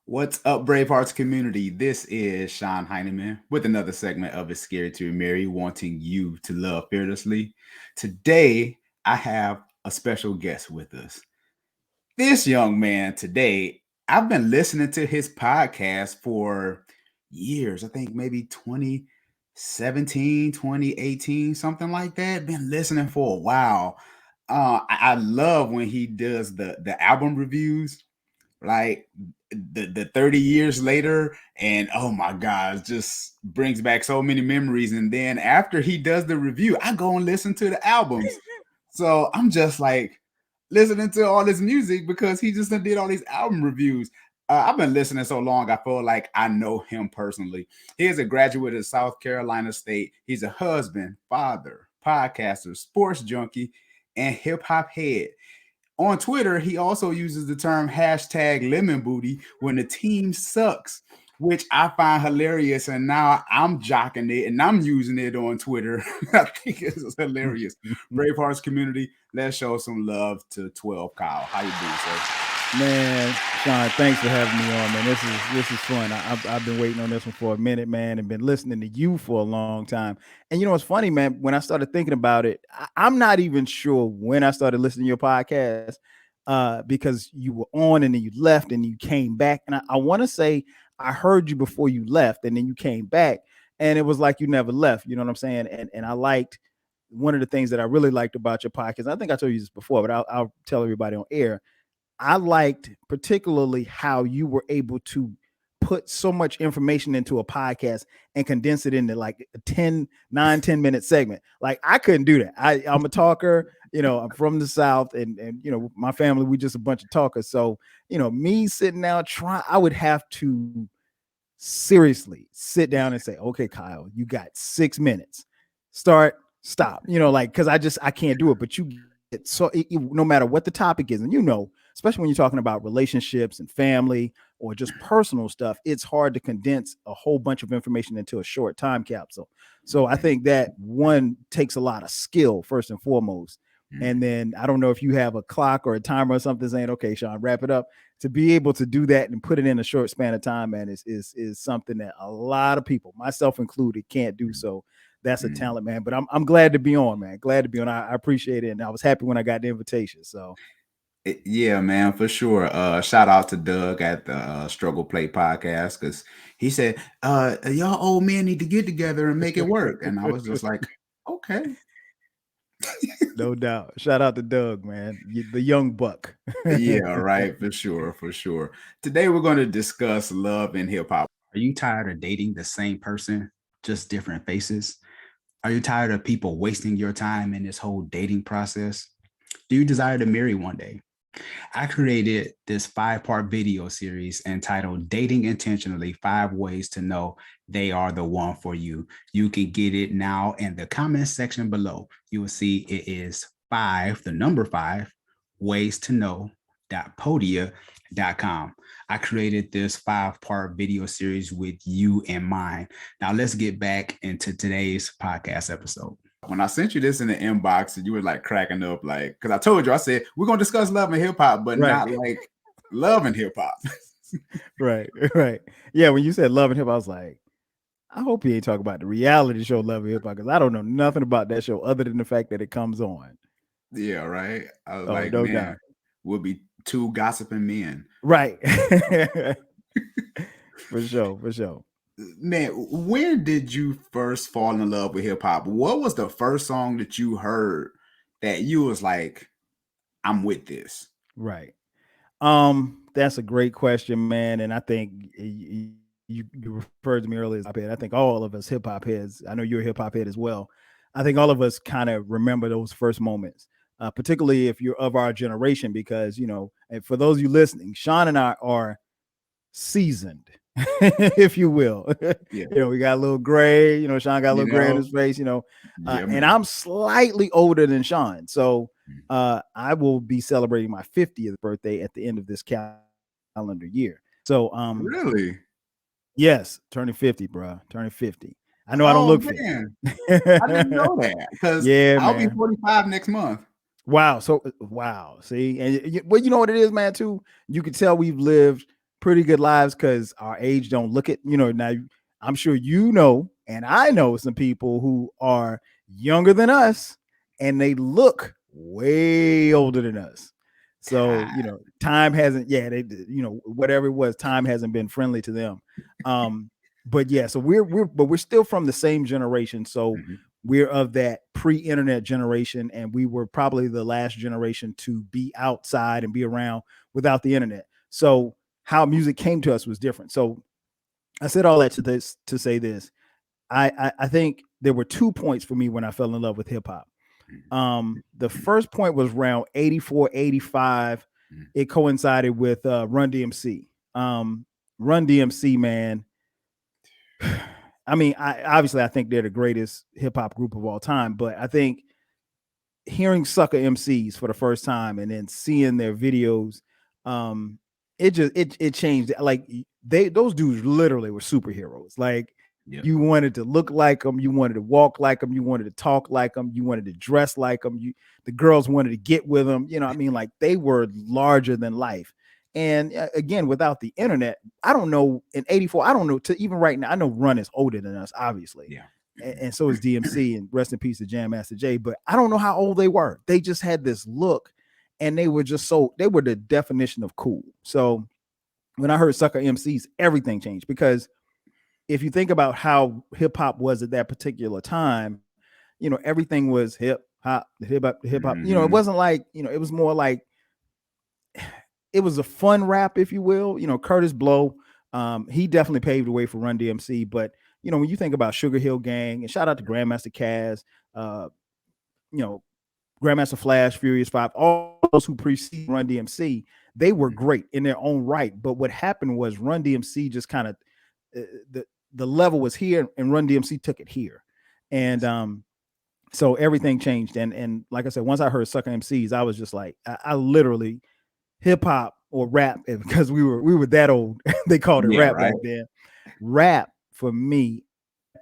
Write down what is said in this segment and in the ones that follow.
What's up, Brave Hearts community? This is Sean Heineman with another segment of It's Scary to Remarry, wanting you to love fearlessly. Today, I have a special guest with us. This young man today, I've been listening to his podcast for years. I think maybe 2017, 2018, something like that. Been listening for a while. I love when he does the album reviews, like the 30 years later, and oh my god, it just brings back so many memories. And then after he does the review, I go and listen to the albums. So I'm just like listening to all this music because he just did all these album reviews. I've been listening so long, I feel like I know him personally. He is a graduate of South Carolina State. He's a husband, father, podcaster, sports junkie, and hip hop head. On Twitter, he also uses the term hashtag lemon booty when the team sucks, which I find hilarious. And now I'm jocking it and I'm using it on Twitter. I think it's hilarious. Bravehearts community, let's show some love to 12 Kyle. How you doing, sir? Man, Sean, thanks for having me on, man. This is fun. I've been waiting on this one for a minute, man, and been listening to you for a long time. And you know, it's funny, man. When I started thinking about it, I'm not even sure when I started listening to your podcast, because you were on and then you left and you came back. And I want to say I heard you before you left, and then you came back, and it was like you never left. You know what I'm saying? And I liked one of the things that I really liked about your podcast. I think I told you this before, but I'll tell everybody on air. I liked particularly how you were able to put so much information into a podcast and condense it into like a 10 minute segment. Like I couldn't do that. I'm a talker, I'm from the South, and my family, we just a bunch of talkers. So, me sitting down I would have to seriously sit down and say, okay, Kyle, you got 6 minutes. Start, stop, like, cause I can't do it, but you get no matter what the topic is, and especially when you're talking about relationships and family or just personal stuff, it's hard to condense a whole bunch of information into a short time capsule. So I think that one takes a lot of skill first and foremost. And then I don't know if you have a clock or a timer or something saying, okay, Sean, wrap it up. To be able to do that and put it in a short span of time, man, is something that a lot of people, myself included, can't do. So that's a talent, man. But I'm glad to be on, man. Glad to be on. I appreciate it. And I was happy when I got the invitation. So Yeah, man, for sure. Shout out to Doug at the Struggle Play podcast, because he said, y'all old men need to get together and make it work. And I was just like, okay. no doubt. Shout out to Doug, man. The young buck. Yeah, right. For sure. For sure. Today, we're going to discuss love in hip hop. Are you tired of dating the same person, just different faces? Are you tired of people wasting your time in this whole dating process? Do you desire to marry one day? I created this 5-part video series entitled Dating Intentionally 5 Ways to Know They Are the One for You. You can get it now in the comment section below. You will see it is 5, the number 5, ways to know podia.com. I created this 5-part video series with you in mind. Now let's get back into today's podcast episode. When I sent you this in the inbox, and you were like cracking up, like, because I told you, I said we're gonna discuss love and hip hop, but not like love and hip hop. Right. Yeah, when you said love and hip hop, I was like, I hope he ain't talking about the reality show Love and Hip Hop, because I don't know nothing about that show other than the fact that it comes on. Yeah, right. I was like, no, man, doubt. We'll be two gossiping men. Right. For sure. Man, when did you first fall in love with hip hop? What was the first song that you heard that you was like, I'm with this? Right. That's a great question, man. And I think you referred to me earlier as hip hop head. I think all of us hip hop heads, I know you're a hip hop head as well. I think all of us kind of remember those first moments, particularly if you're of our generation, because, and for those of you listening, Sean and I are seasoned, if you will. Yeah. We got a little gray, Sean got a little gray in his face, and I'm slightly older than Sean. So I will be celebrating my 50th birthday at the end of this calendar year. So really? Yes, turning 50, bro. Turning 50. I know I don't look 50. I didn't know that, because I'll be 45 next month. Wow. So wow. See, and well, you know what it is, man, too? You can tell we've lived pretty good lives because our age don't look at, now I'm sure you know, and I know some people who are younger than us and they look way older than us. So, God. time hasn't, yeah, whatever it was, time hasn't been friendly to them. Um, but yeah, so we're still from the same generation. So Mhm. we're of that pre-internet generation, and we were probably the last generation to be outside and be around without the internet. So how music came to us was different. So I said all that to say this. I think there were 2 points for me when I fell in love with hip hop. The first point was around 84, 85. Mhm. It coincided with Run DMC. Run DMC, man. I mean, I think they're the greatest hip hop group of all time, but I think hearing sucker MCs for the first time and then seeing their videos, um, it changed. Like those dudes literally were superheroes. Like Yep. you wanted to look like them, you wanted to walk like them, you wanted to talk like them, you wanted to dress like them. The girls wanted to get with them. I mean, like they were larger than life. And again, without the internet, I don't know in '84. I don't know to even right now. I know Run is older than us, obviously, Yeah. and so is DMC, and rest in peace to Jam Master Jay. But I don't know how old they were. They just had this look, and they were the definition of cool. So when I heard Sucker MCs, everything changed because if you think about how hip hop was at that particular time, everything was hip hop. It Mhm. wasn't like, it was more like it was a fun rap, if you will. Curtis Blow, he definitely paved the way for Run DMC. But when you think about Sugar Hill Gang, and shout out to Grandmaster Caz, uh, you know, Grandmaster Flash, Furious Five, all those who precede Run DMC, they were Mhm. great in their own right. But what happened was Run DMC just kind of the level was here, and Run DMC took it here, and Yes. so everything changed. And like I said, once I heard Sucker MCs, I was just like, I literally hip hop or rap because we were that old. They called it Yeah, rap right? back then. Rap for me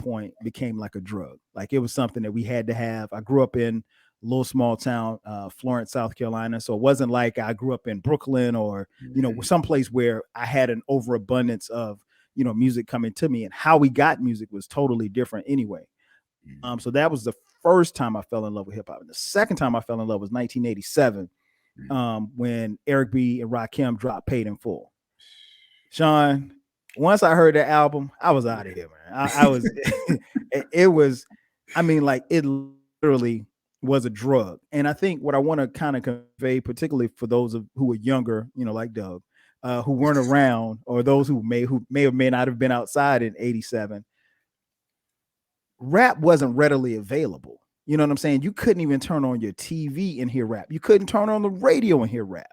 point became like a drug. Like it was something that we had to have. I grew up in a little small town, Florence, South Carolina. So it wasn't like I grew up in Brooklyn or, Mhm. someplace where I had an overabundance of, music coming to me. And how we got music was totally different anyway. Mhm. So that was the first time I fell in love with hip hop. And the second time I fell in love was 1987, Mhm. when Eric B and Rakim dropped Paid in Full. Sean, once I heard that album, I was out of here, man. I was, it was, I mean, like it literally was a drug. And I think what I want to kind of convey, particularly for those who are younger, like Doug, who weren't around, or those who may or may not have been outside in '87, rap wasn't readily available. You know what I'm saying? You couldn't even turn on your TV and hear rap. You couldn't turn on the radio and hear rap.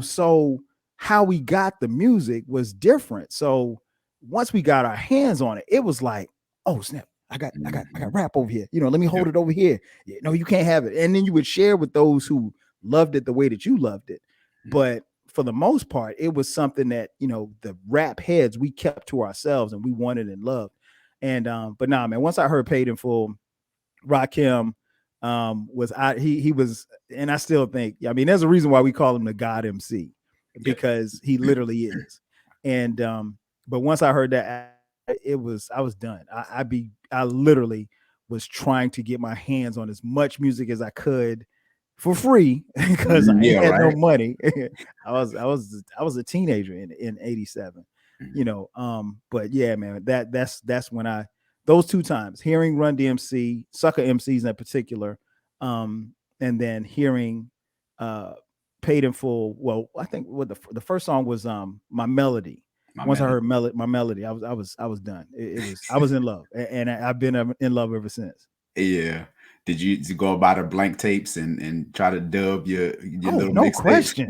So how we got the music was different. So once we got our hands on it, it was like, oh snap, I got Mhm. rap over here. Let me hold Yep. it over here. No, you can't have it. And then you would share with those who loved it the way that you loved it. Mhm. But for the most part, it was something that, the rap heads we kept to ourselves and we wanted and loved. And but nah, man, once I heard Paid in Full, Rakim was he was, and I still think, I mean, there's a reason why we call him the God MC, Yep. because he literally is. And but once I heard that, I was done. I literally was trying to get my hands on as much music as I could for free because I Mhm. ain't Yeah, had no right? money. I was a teenager in '87, Mhm. but yeah, man, that's when I those two times hearing Run DMC, Sucker MCs in particular, and then hearing uh Paid in Full. Well, I think what the first song was My Melody. My Once I melody. heard My Melody, I was done. It was I was in love, and I've been in love ever since. Yeah. Did you go buy the blank tapes and try to dub your Oh, little no mixtapes? question.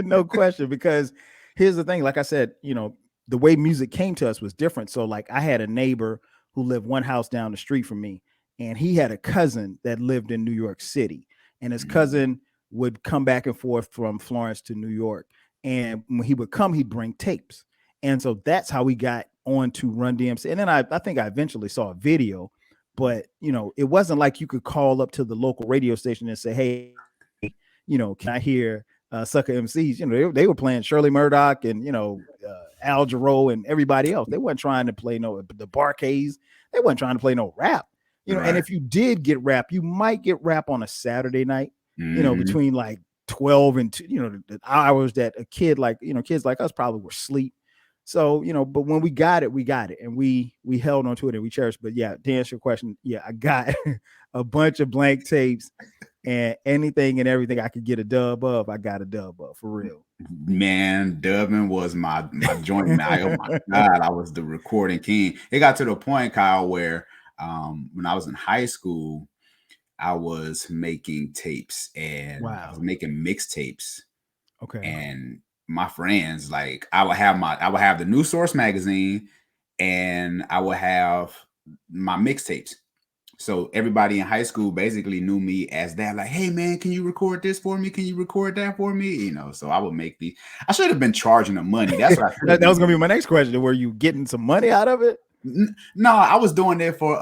No question. Because here's the thing, like I said, the way music came to us was different. So, like, I had a neighbor who lived one house down the street from me, and he had a cousin that lived in New York City. And his Mhm. cousin would come back and forth from Florence to New York. And when he would come, he'd bring tapes. And so that's how we got on to Run DMC. And then I think I eventually saw a video, but it wasn't like you could call up to the local radio station and say, hey, can I hear sucker MCs. You know, they were playing Shirley Murdoch and Al Jarreau and everybody else. They weren't trying to play the Barkays. They weren't trying to play no rap. And Right. if you did get rap, you might get rap on a Saturday night. Hmm. Between like 12 and 2, the hours that a kid like kids like us probably were asleep. So but when we got it, and we held on to it and we cherished. But yeah, to answer your question, yeah, I got a bunch of blank tapes, and anything and everything I could get a dub of, I got a dub of for real. Man, Dubbin was my joint, man. Oh my God, I was the recording king. It got to the point, Kyle, where when I was in high school, I was making tapes and I was Wow. making mixtapes. Okay. And my friends, like I would have the New Source magazine and I would have my mixtapes. So everybody in high school basically knew me as that, like, hey man, can you record this for me? Can you record that for me? So I would make the I should have been charging them money. That's what I should have That been was gonna be doing. my next question. Were you getting some money out of it? No, I was doing it for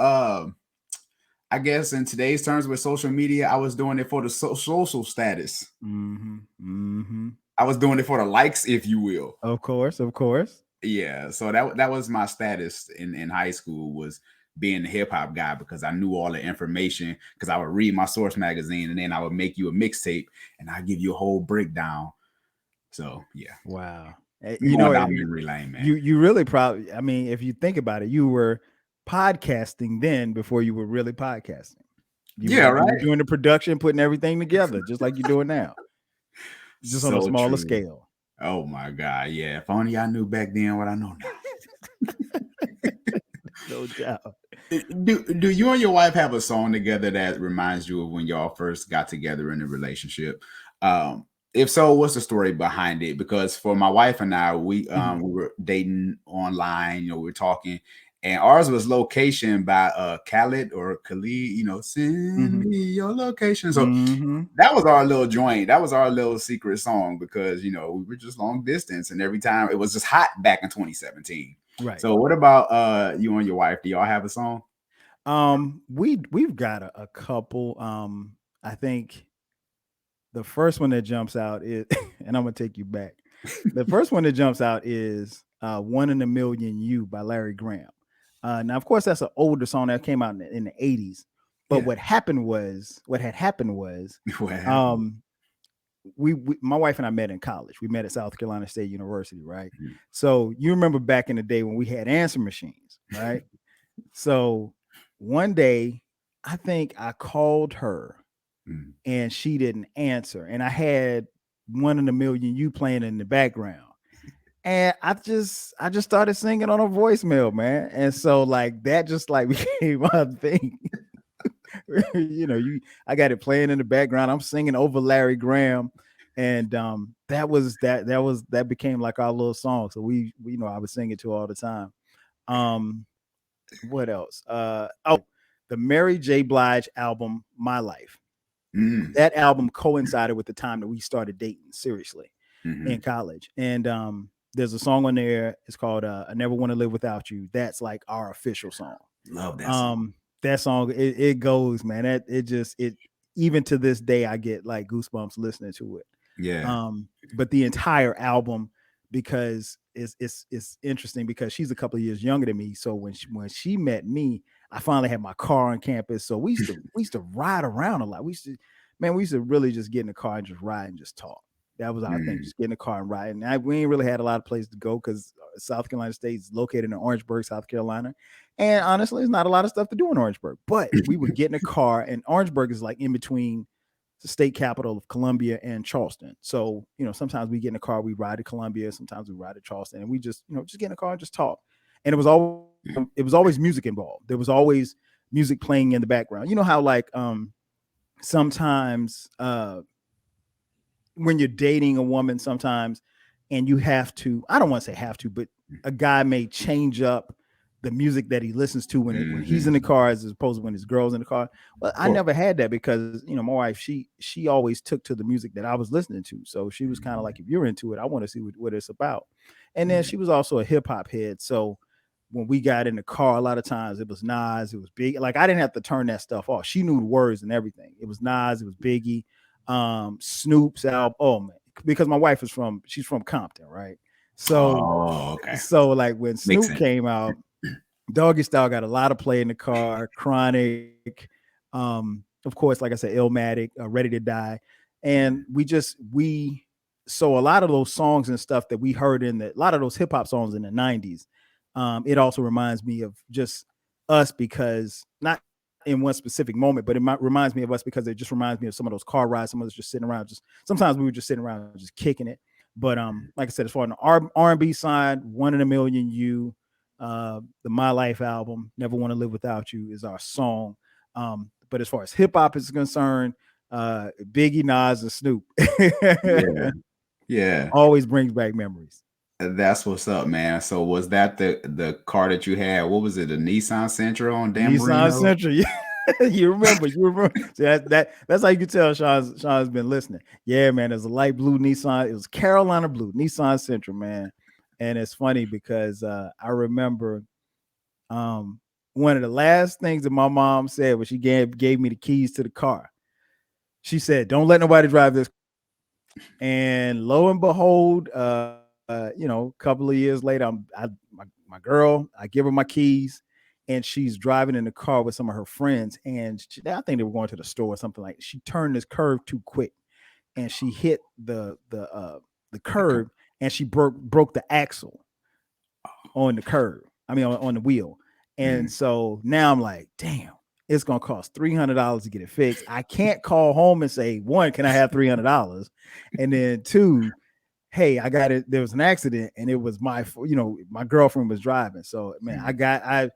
I guess in today's terms with social media, I was doing it for the social status. Mm-hmm. Mm-hmm. I was doing it for the likes, if you will. Of course, of course. Yeah, so that was my status in high school, was being the hip hop guy, because I knew all the information, because I would read my Source magazine and then I would make you a mixtape and I give you a whole breakdown. So yeah, Wow. we going down memory lane, man. You really probably, I mean, if you think about it, you were podcasting then before you were really podcasting. Yeah, You were right. doing the production, putting everything together, just like you're doing now, just on a So smaller true. scale. Oh my God, yeah. If only I knew back then what I know now. No doubt. Do you and your wife have a song together that reminds you of when y'all first got together in a relationship? If so, what's the story behind it? Because for my wife and I, Mhm. we were dating online, we were talking, and ours was Location by Khaled or Khalid, send Mhm. me your location. So Mhm. that was our little joint. That was our little secret song, because we were just long distance, and every time it was just hot back in 2017. Right. So what about you and your wife? Do y'all have a song? We've got a couple. I think the first one that jumps out is, and I'm gonna take you back. The first one that jumps out is "One in a Million You" by Larry Graham. Now, of course, that's an older song that came out in the '80s. But Yeah. what had happened was, What happened? um, my wife and I met in college. We met at South Carolina State University, right? Mhm. So you remember back in the day when we had answer machines, right? So one day, I think I called her Mhm. and she didn't answer, and I had "One in a Million You" playing in the background. And I just started singing on a voicemail, man. And so like that just like became my thing. I got it playing in the background. I'm singing over Larry Graham. And that became like our little song. So I would sing it to her all the time. Um, what else? The Mary J. Blige album, My Life. Mhm. That album coincided with the time that we started dating seriously in Mhm. college. And there's a song on there. It's called "I Never Want to Live Without You." That's like our official song. Love that song. Um, that song, it goes, man. It even to this day, I get like goosebumps listening to it. Yeah. But the entire album, because it's interesting because she's a couple of years younger than me. So when she met me, I finally had my car on campus. So we used to ride around a lot. We used to really just get in the car and just ride and just talk. That was our thing, Mhm. just get in the car and ride. And we ain't really had a lot of places to go because South Carolina State is located in Orangeburg, South Carolina. And honestly, there's not a lot of stuff to do in Orangeburg. But we would get in a car, and Orangeburg is like in between the state capital of Columbia and Charleston. So, sometimes we get in a car, we ride to Columbia, sometimes we ride to Charleston, and we just get in a car and just talk. And it was always music involved. There was always music playing in the background. You know how like sometimes when you're dating a woman sometimes and you have to, I don't want to say have to, but a guy may change up the music that he listens to when he's in Mhm. the car as opposed to when his girl's in the car. Well, Of I course. never had that because my wife, she always took to the music that I was listening to. So she was kind of like, if you're into it, I want to see what it's about. And then Yeah. she was also a hip hop head. So when we got in the car, a lot of times it was Nas, it was Big. Like I didn't have to turn that stuff off. She knew the words and everything. It was Nas, it was Biggie, Snoop's album. Oh man, because my wife is she's from Compton, right? So Oh, okay. like when Makes Snoop sense. came out, Doggy Style got a lot of play in the car. Chronic, of course, like I said, Illmatic, Ready to Die, and we so a lot of those songs and stuff that we heard a lot of those hip hop songs in the '90s. It also reminds me of just us because not in one specific moment, but reminds me of us because it just reminds me of some of those car rides. Some of us just sitting around, just sometimes we were just sitting around just kicking it. But like I said, as far as the R&B side, One in a Million, You, the My Life album, Never Want to Live Without You is our song. But as far as hip hop is concerned, Biggie, Nas, and Snoop Yeah. Yeah. always brings back memories. That's what's up, man. So was that the car that you had? What was it? A Nissan Sentra on Dan Nissan Marino? Sentra. You remember. You remember. See, that's how you can tell Sean's been listening. Yeah, man. There's a light blue Nissan. It was Carolina blue Nissan Sentra, man. And it's funny because I remember one of the last things that my mom said when she gave me the keys to the car. She said, "Don't let nobody drive this car." And lo and behold, a couple of years later, my girl, I give her my keys, and she's driving in the car with some of her friends, and I think they were going to the store or something like. She turned this curve too quick, and she hit the The car. curb, and she broke the axle on the curb. I mean, on the wheel. And Mhm. so now I'm like, damn, it's gonna cost $300 to get it fixed. I can't call home and say, one, can I have $300? And then two, hey, I got it. There was an accident, and it was my girlfriend was driving. So man, Mhm. I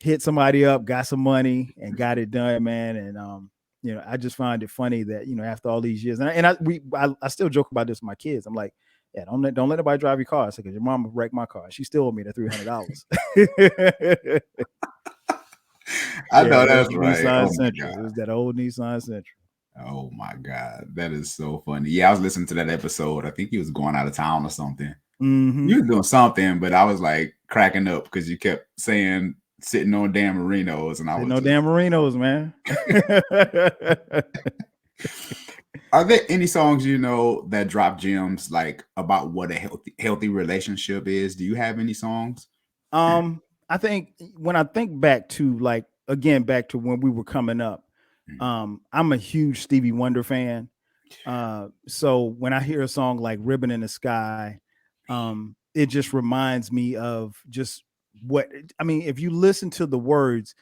hit somebody up, got some money, and got it done, man. And I just find it funny that after all these years, I still joke about this with my kids. I'm like, yeah, don't let nobody drive your car. I said, because your mama wrecked my car. She still owed me the $300. I Yeah, know it was that's the right. Nissan Oh my Sentra. It God. was that old Nissan Sentra. Oh my God. That is so funny. Yeah, I was listening to that episode. I think he was going out of town or something. Mm-hmm. You was doing something, but I was like cracking up because you kept saying sitting on Dan Marinos, and I Said was no just. damn Marinos, man. Are there any songs that drop gems like about what a healthy relationship is? Do you have any songs? I think when I think back to like again back to when we were coming up, Mhm. I'm a huge Stevie Wonder fan. So when I hear a song like Ribbon in the Sky, it just reminds me of just what I mean. If you listen to the words,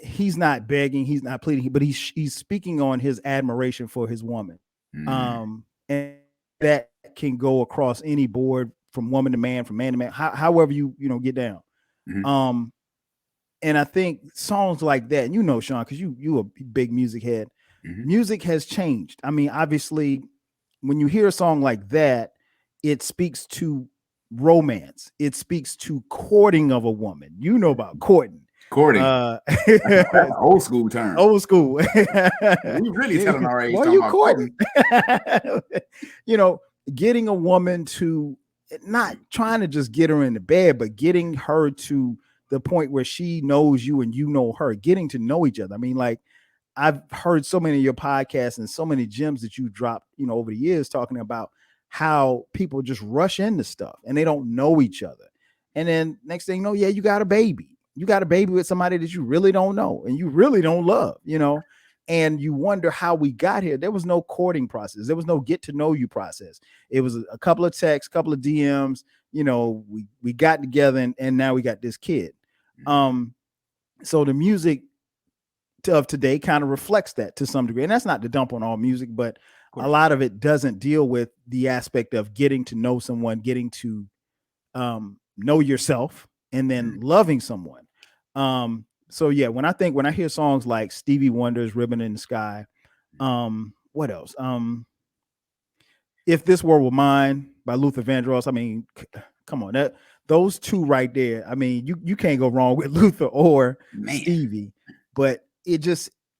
he's not begging, he's not pleading, but he's speaking on his admiration for his woman. Mm, And that can go across any board from woman to man, from man to man, however get down. mhm, Um, and I think songs like that, and Sean, because you a big music head, mhm. music has changed. I mean, obviously, when you hear a song like that, it speaks to romance. It speaks to courting of a woman. You know about courting. Courting. Uh That's an old school term. old school. We really telling our age What are talking you about courting? courting. you know, Getting a woman to not trying to just get her in the bed, but getting her to the point where she knows you and you know her, getting to know each other. I mean, like I've heard so many of your podcasts and so many gems that you dropped, over the years talking about how people just rush into stuff and they don't know each other. And then next thing you know, yeah, you got a baby. You got a baby with somebody that you really don't know and you really don't love. And you wonder how we got here. There was no courting process. There was no get to know you process. It was a couple of texts, couple of DMs. We got together and now we got this kid. Mhm. Um, so the music of today kind of reflects that to some degree. And that's not to dump on all music, but Of a course. lot of it doesn't deal with the aspect of getting to know someone, getting to know yourself, and then Mhm, loving someone. So yeah, when I hear songs like Stevie Wonder's "Ribbon in the Sky," what else? "If This World Were Mine" by Luther Vandross. I mean, come on, those two right there. I mean, you can't go wrong with Luther or man. Stevie. But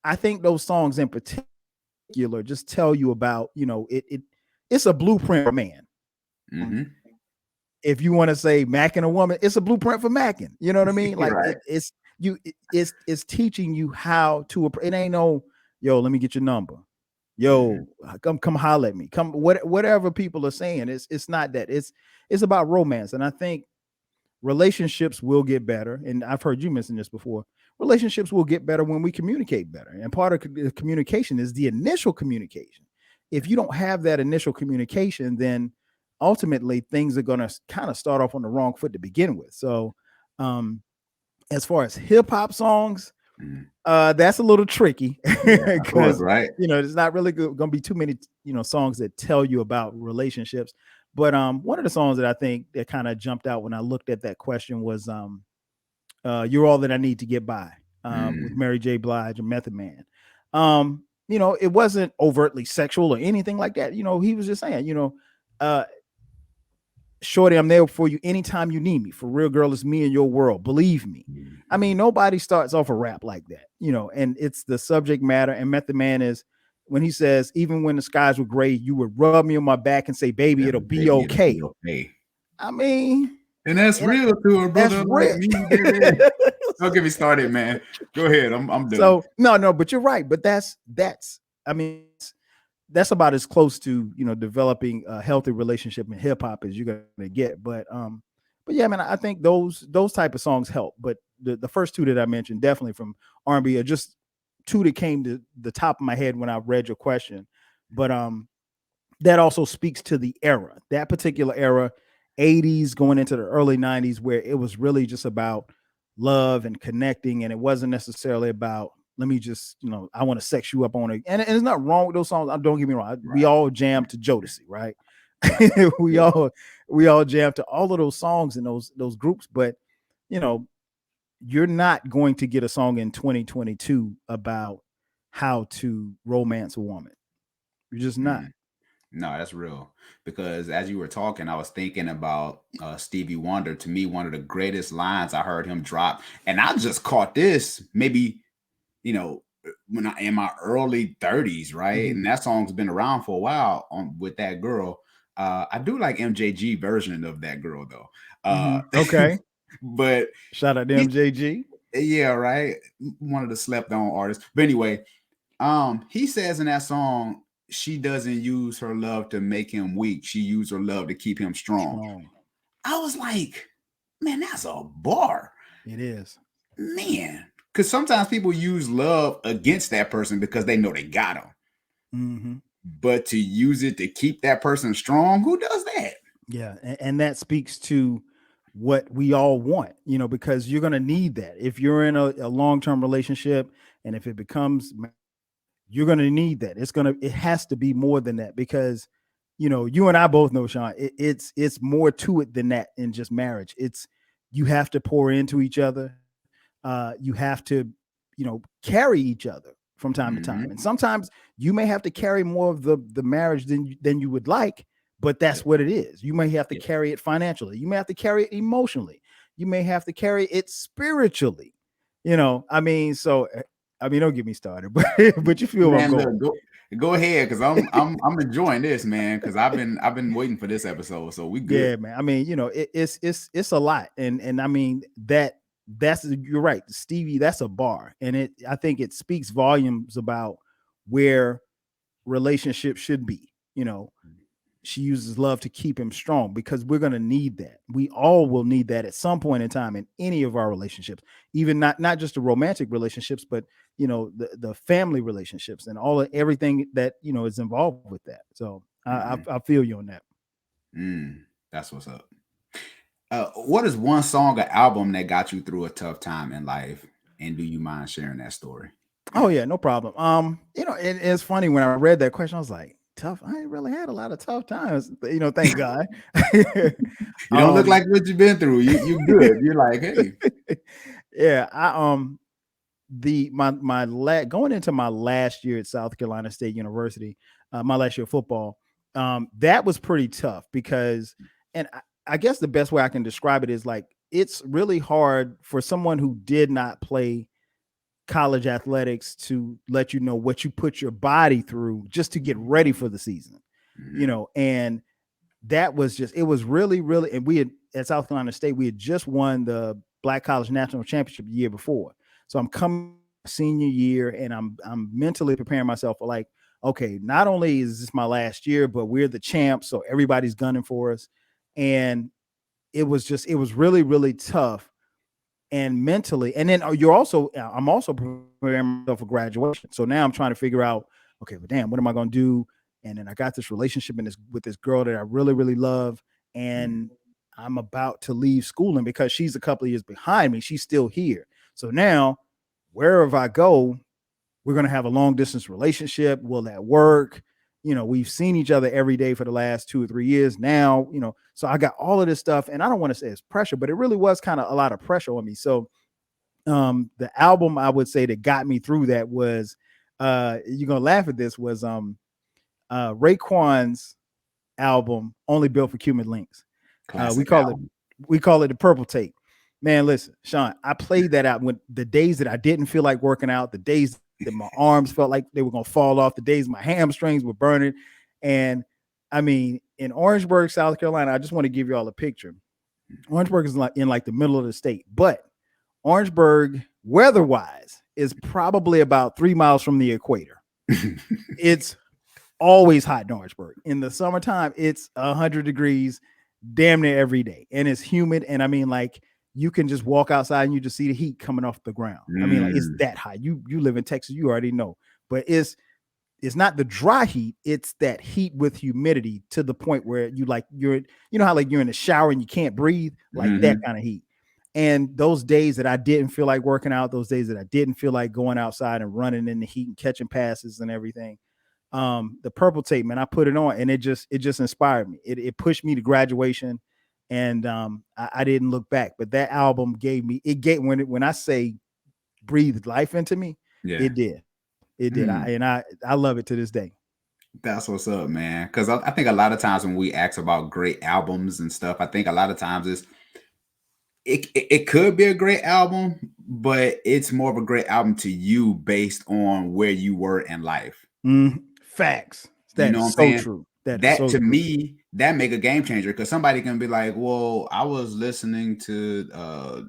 I think those songs in particular just tell you about, it's a blueprint for man. Mhm. If you want to say macking a woman, it's a blueprint for macking. You know what I mean? You're Like right. it's teaching you how to. It ain't no, yo, let me get your number. yo, come holler at me, come whatever people are saying. It's not that, it's about romance. And I think relationships will get better. And I've heard you mention this before. Relationships will get better when we communicate better. And part of the communication is the initial communication. If you don't have that initial communication, then ultimately things are going to kind of start off on the wrong foot to begin with. So, um, as far as hip hop songs, Mm. that's a little tricky Yeah, of course, because right? there's not really going to be too many songs that tell you about relationships. But one of the songs that I think that kind of jumped out when I looked at that question was "You're All That I Need to Get By" with Mm. Mary J. Blige and Method Man. It wasn't overtly sexual or anything like that. He was just saying, uh, Shorty, I'm there for you anytime you need me. For real, girl, it's me and your world. Believe me. I Mhm. mean, nobody starts off a rap like that, and it's the subject matter. And Method Man is when he says, even when the skies were gray, you would rub me on my back and say, baby, Yeah, it'll be baby, it'll be okay. okay. I mean, And that's and real to a that's brother like real. me, baby. Don't get me started, man. Go ahead. I'm done. So no, but you're right. But that's I mean, that's about as close to developing a healthy relationship in hip hop as you're gonna get. But yeah, man, I think those type of songs help. But the first two that I mentioned, definitely from R&B, are just two that came to the top of my head when I read your question. But that also speaks to the era, that particular era, 80s going into the early 90s, where it was really just about love and connecting. And it wasn't necessarily about, let me just, I want to sex you up on it. And there's nothing wrong with those songs. Don't get me wrong. We Right, all jam right, to Jodeci, right? right. we Yeah. all we all jam to all of those songs and those groups. But you know, you're not going to get a song in 2022 about how to romance a woman. You're just not. Mm. No, that's real. Because as you were talking, I was thinking about Stevie Wonder. To me, one of the greatest lines I heard him drop, and I just caught this maybe when I in my early 30s, right? Mhm. And that song's been around for a while with that girl. I do like MJG version of that girl though. Okay. But Shout out to he, MJG. yeah, right. One of the slept on artists. But anyway, he says in that song, she doesn't use her love to make him weak. She used her love to keep him strong. Strong. I was like, man, that's a bar. It is. Man. Because sometimes people use love against that person because they know they got them. Hmm. But to use it to keep that person strong, who does that? Yeah, and that speaks to what we all want, because you're going to need that if you're in a long-term relationship, and if it becomes, you're going to need that. It has to be more than that, because you and I both know, Sean, it's more to it than that in just marriage. It's You have to pour into each other. You have to, carry each other from time to time, and Mm-hmm. sometimes you may have to carry more of the marriage than you would like, but that's Yep. what it is. You may have to Yep. carry it financially, you may have to carry it emotionally, you may have to carry it spiritually. I mean, so I mean, don't get me started, but you feel where I'm Man, going. look, go ahead, because I'm enjoying this, man. Because I've been waiting for this episode, so we good. Yeah, man. I mean, it's a lot, and I mean that's you're right, Stevie. That's a bar, and I think it speaks volumes about where relationships should be. She uses love to keep him strong, because we're going to need that. We all will need that at some point in time in any of our relationships, even not just the romantic relationships, but the family relationships and everything that is involved with that. So Mm-hmm. I feel you on that. That's what's up. What is one song or album that got you through a tough time in life? And do you mind sharing that story? Oh yeah, no problem. It's funny, when I read that question, I was like, tough. I ain't really had a lot of tough times, thank God. You don't look um, like what you've been through. You good. You're like, hey. yeah, the going into my last year at South Carolina State University, my last year of football, that was pretty tough because, and I guess the best way I can describe it is like, it's really hard for someone who did not play college athletics to let you know what you put your body through just to get ready for the season, Mm-hmm. and that was just, it was really, really, and we had, at South Carolina State, we had just won the Black College National Championship the year before. So I'm coming senior year, and I'm mentally preparing myself for like, okay, not only is this my last year, but we're the champs, so everybody's gunning for us. And it was really, really tough and mentally. And then I'm also preparing myself for graduation. So now I'm trying to figure out, okay, but damn, what am I going to do? And then I got this relationship with this girl that I really, really love. Mm. And I'm about to leave schooling because she's a couple of years behind me. She's still here. So now wherever I go, we're going to have a long distance relationship. Will that work? We've seen each other every day for the last 2 or 3 years now, so I got all of this stuff, and I don't want to say it's pressure, but it really was kind of a lot of pressure on me. So the album I would say that got me through that was you're going to laugh at this, was Raekwon's album, Only Built for Cuban Links. We Classic call it album. the purple tape. Man, listen, Sean, I played that out when the days that I didn't feel like working out, the days that my arms felt like they were gonna fall off, the days my hamstrings were burning. And I mean, in Orangeburg, South Carolina, I just want to give you all a picture. Orangeburg is like the middle of the state, but Orangeburg, weather-wise, is probably about 3 miles from the equator. It's always hot in Orangeburg. In the summertime, it's 100 degrees damn near every day. And it's humid. And I mean, like, you can just walk outside and you just see the heat coming off the ground. I mean, like, it's Mm. that hot. You live in Texas, you already know. But it's not the dry heat, it's that heat with humidity to the point where how like you're in the shower and you can't breathe, like that Mhm. kind of heat. And those days that I didn't feel like working out, those days that I didn't feel like going outside and running in the heat and catching passes and everything, the purple tape, man, I put it on and it just inspired me. It pushed me to graduation, and I didn't look back. But that album when I say breathed life into me, Yeah. it did. It did. Mm. I love it to this day. That's what's up, man. Because I think a lot of times when we ask about great albums and stuff, I think a lot of times it could be a great album, but it's more of a great album to you based on where you were in life. Facts. You That know what I'm is so saying? true. That is That so to true. me, that make a game changer because somebody can be like, "Well, I was listening to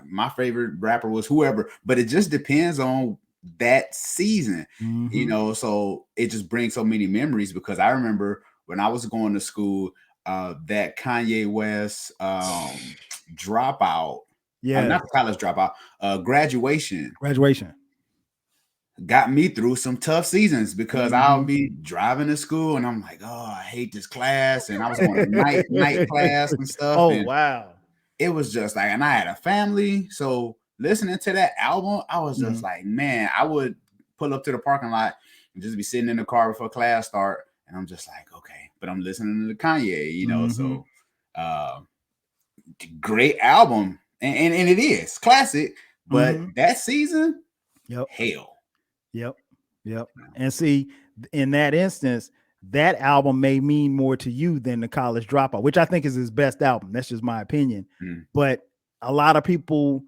my favorite rapper was whoever," but it just depends on that season, Mm-hmm. So it just brings so many memories because I remember when I was going to school, that Kanye West dropout, Yes. not the college dropout, graduation Graduation. got me through some tough seasons because I'll Mm-hmm. be driving to school and I'm like, oh, I hate this class. And I was going to night class and stuff. Oh And wow. it was just like, and I had a family. So listening to that album, I was just Mm-hmm. like, man, I would pull up to the parking lot and just be sitting in the car before class start. And I'm just like, okay, but I'm listening to Kanye, Mm-hmm. so uh, great album. And it is classic, but Mm-hmm. that season, Yep. hell. Yep. Yep. And see, in that instance, that album may mean more to you than the College Dropout, which I think is his best album. That's just my opinion. Mm, But a lot of people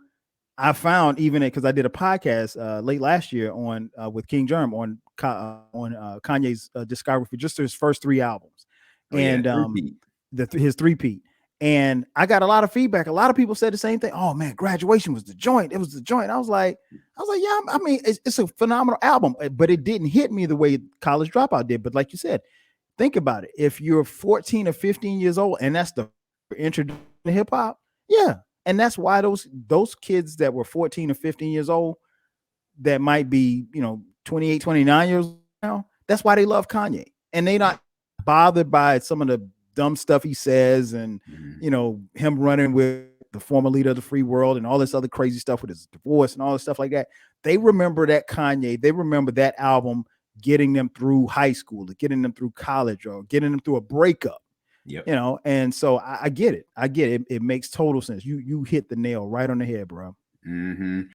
I found, even because I did a podcast late last year on with King Germ on Kanye's discography, just his first three albums, oh yeah, and repeat. his three-peat. And I got a lot of feedback. A lot of people said the same thing. Oh man, Graduation was the joint. It was the joint. I was like, yeah. I mean, it's a phenomenal album, but it didn't hit me the way College Dropout did. But like you said, think about it. If you're 14 or 15 years old, and that's the introduction to hip hop, yeah. And that's why those kids that were 14 or 15 years old, that might be 28, 29 years old now, that's why they love Kanye, and they not bothered by some of the dumb stuff he says, and Mm, him running with the former leader of the free world and all this other crazy stuff with his divorce and all this stuff like that. They remember that Kanye, they remember that album getting them through high school, or getting them through college, or getting them through a breakup. yep. And so I get it. I get it. It makes total sense. You hit the nail right on the head, bro. Hmm.